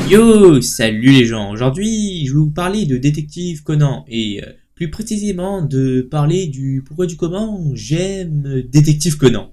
Yo, salut les gens. Aujourd'hui, je vais vous parler de Détective Conan et plus précisément de parler du pourquoi du comment j'aime Détective Conan.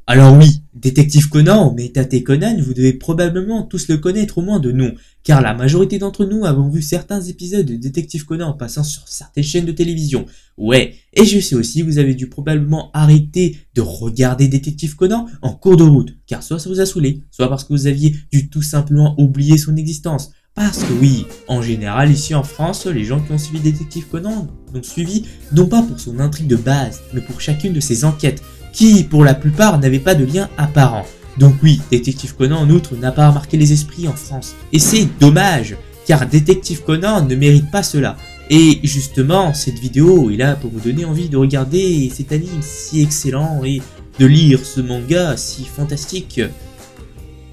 Alors oui, Détective Conan, mais Tate Conan, vous devez probablement tous le connaître au moins de nom, car la majorité d'entre nous avons vu certains épisodes de Détective Conan en passant sur certaines chaînes de télévision. Ouais, et je sais aussi, vous avez dû probablement arrêter de regarder Détective Conan en cours de route, car soit ça vous a saoulé, soit parce que vous aviez dû tout simplement oublier son existence. Parce que oui, en général, ici en France, les gens qui ont suivi Détective Conan l'ont suivi non pas pour son intrigue de base, mais pour chacune de ses enquêtes, qui, pour la plupart, n'avaient pas de lien apparent. Donc oui, Détective Conan, en outre, n'a pas marqué les esprits en France. Et c'est dommage, car Détective Conan ne mérite pas cela. Et justement, cette vidéo est là pour vous donner envie de regarder cet anime si excellent et de lire ce manga si fantastique.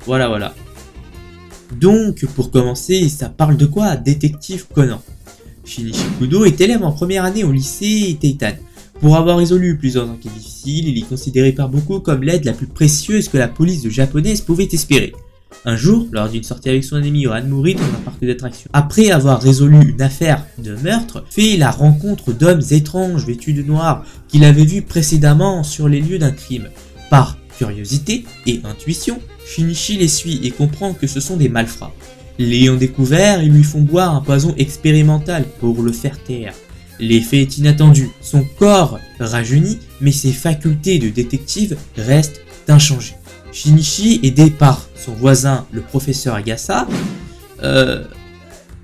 Voilà. Donc, pour commencer, ça parle de quoi, Détective Conan? Shinichi Kudo est élève en première année au lycée Teitan. Pour avoir résolu plusieurs enquêtes difficiles, il est considéré par beaucoup comme l'aide la plus précieuse que la police japonaise pouvait espérer. Un jour, lors d'une sortie avec son ami Yohan Mori dans un parc d'attractions, après avoir résolu une affaire de meurtre, fait la rencontre d'hommes étranges vêtus de noir qu'il avait vus précédemment sur les lieux d'un crime. Par curiosité et intuition, Shinichi les suit et comprend que ce sont des malfrats. L'ayant découvert, ils lui font boire un poison expérimental pour le faire taire. L'effet est inattendu, son corps rajeunit, mais ses facultés de détective restent inchangées. Shinichi, aidé par son voisin le professeur Agasa,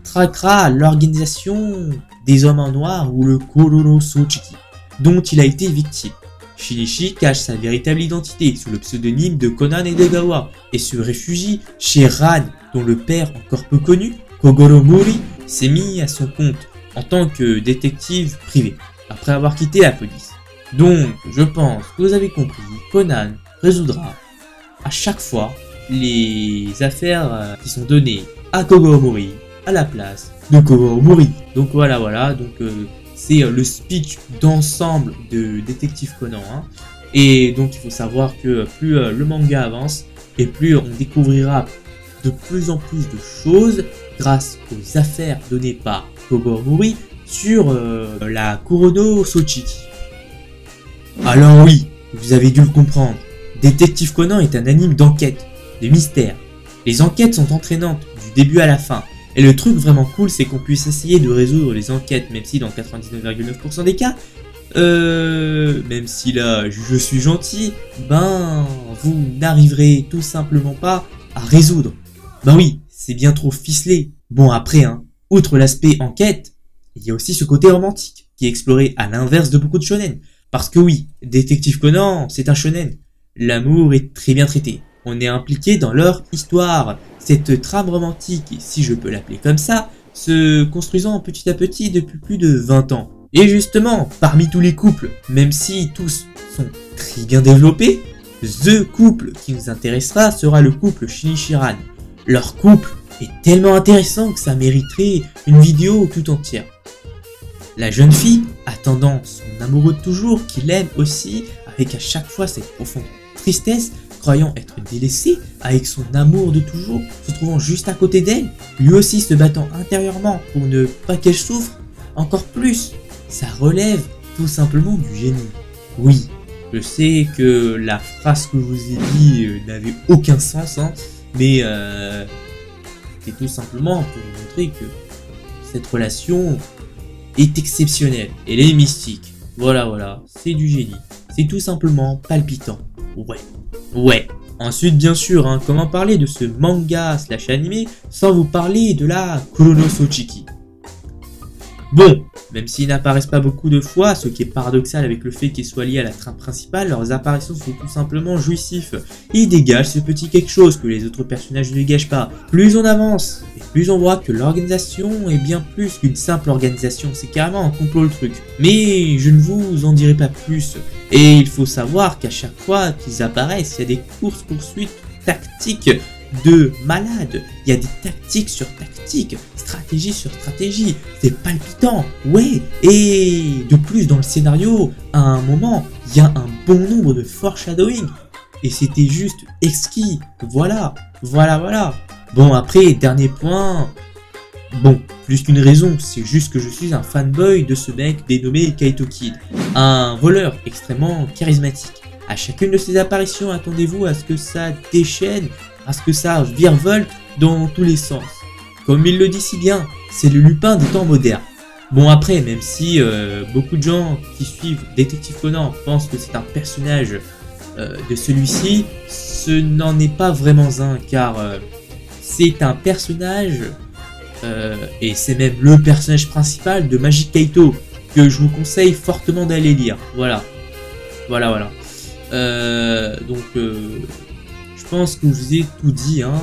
traquera l'organisation des hommes en noir ou le Kororo Sochiki, dont il a été victime. Shinichi cache sa véritable identité sous le pseudonyme de Conan Edogawa et se réfugie chez Ran, dont le père encore peu connu, Kogoro Mori, s'est mis à son compte en tant que détective privé, après avoir quitté la police. Donc, je pense que vous avez compris, Conan résoudra à chaque fois les affaires qui sont données à Kogoro Mori à la place de Kogoro Mori. Donc voilà, c'est le speech d'ensemble de Détective Conan. Et donc il faut savoir que plus le manga avance, et plus on découvrira de plus en plus de choses grâce aux affaires données par Kogoro Mori sur la Kurono Sochiki. Alors oui, vous avez dû le comprendre, Détective Conan est un anime d'enquête, de mystère. Les enquêtes sont entraînantes du début à la fin, et le truc vraiment cool c'est qu'on puisse essayer de résoudre les enquêtes, même si dans 99,9% des cas, même si là je suis gentil, vous n'arriverez tout simplement pas à résoudre. Oui, c'est bien trop ficelé. Bon après, outre l'aspect enquête, il y a aussi ce côté romantique, qui est exploré à l'inverse de beaucoup de shonen. Parce que oui, Détective Conan, c'est un shonen. L'amour est très bien traité. On est impliqué dans leur histoire. Cette trame romantique, si je peux l'appeler comme ça, se construisant petit à petit depuis plus de 20 ans. Et justement, parmi tous les couples, même si tous sont très bien développés, the couple qui nous intéressera sera le couple Shinichi-Ran. Leur couple est tellement intéressant que ça mériterait une vidéo tout entière. La jeune fille, attendant son amoureux de toujours, qui l'aime aussi, avec à chaque fois cette profonde tristesse, croyant être délaissée, avec son amour de toujours, se trouvant juste à côté d'elle, lui aussi se battant intérieurement pour ne pas qu'elle souffre, encore plus, ça relève tout simplement du génie. Oui, je sais que la phrase que je vous ai dit n'avait aucun sens, mais c'est tout simplement pour vous montrer que cette relation est exceptionnelle, elle est mystique. Voilà, c'est du génie, c'est tout simplement palpitant. Ouais. Ensuite, bien sûr, comment parler de ce manga / animé sans vous parler de la Kurono Sochiki. Bon, Même s'ils n'apparaissent pas beaucoup de fois, ce qui est paradoxal avec le fait qu'ils soient liés à la trame principale, leurs apparitions sont tout simplement jouissifs. Ils dégagent ce petit quelque chose que les autres personnages ne dégagent pas. Plus on avance, et plus on voit que l'organisation est bien plus qu'une simple organisation, c'est carrément un complot le truc. Mais je ne vous en dirai pas plus. Et il faut savoir qu'à chaque fois qu'ils apparaissent, il y a des courses-poursuites tactiques de malade. Il y a des tactiques sur tactiques, stratégie sur stratégie. C'est palpitant, ouais. Et de plus, dans le scénario, à un moment, il y a un bon nombre de foreshadowing. Et c'était juste exquis. Voilà. Bon, après, dernier point. Bon, plus qu'une raison, c'est juste que je suis un fanboy de ce mec dénommé Kaito Kid. Un voleur extrêmement charismatique. À chacune de ses apparitions, attendez-vous à ce que ça déchaîne, à ce que ça virevolte dans tous les sens. Comme il le dit si bien, c'est le Lupin des temps modernes. Bon après, même si beaucoup de gens qui suivent Détective Conan pensent que c'est un personnage de celui-ci, ce n'en est pas vraiment un, car c'est un personnage, et c'est même le personnage principal de Magic Kaito, que je vous conseille fortement d'aller lire. Voilà. Donc je pense que je vous ai tout dit, hein.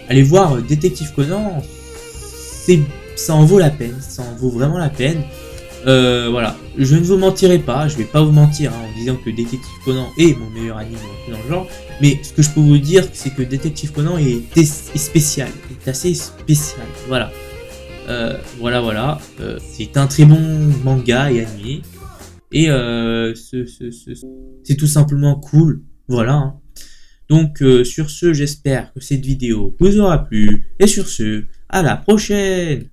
Allez voir Détective Conan, ça en vaut la peine, ça en vaut vraiment la peine. Voilà, je ne vous mentirai pas, je vais pas vous mentir hein, en disant que Détective Conan est mon meilleur anime dans le genre, mais ce que je peux vous dire, c'est que Détective Conan est spécial, est assez spécial, voilà. C'est un très bon manga et animé, et c'est tout simplement cool, voilà. Hein. Donc sur ce, j'espère que cette vidéo vous aura plu, et sur ce, à la prochaine!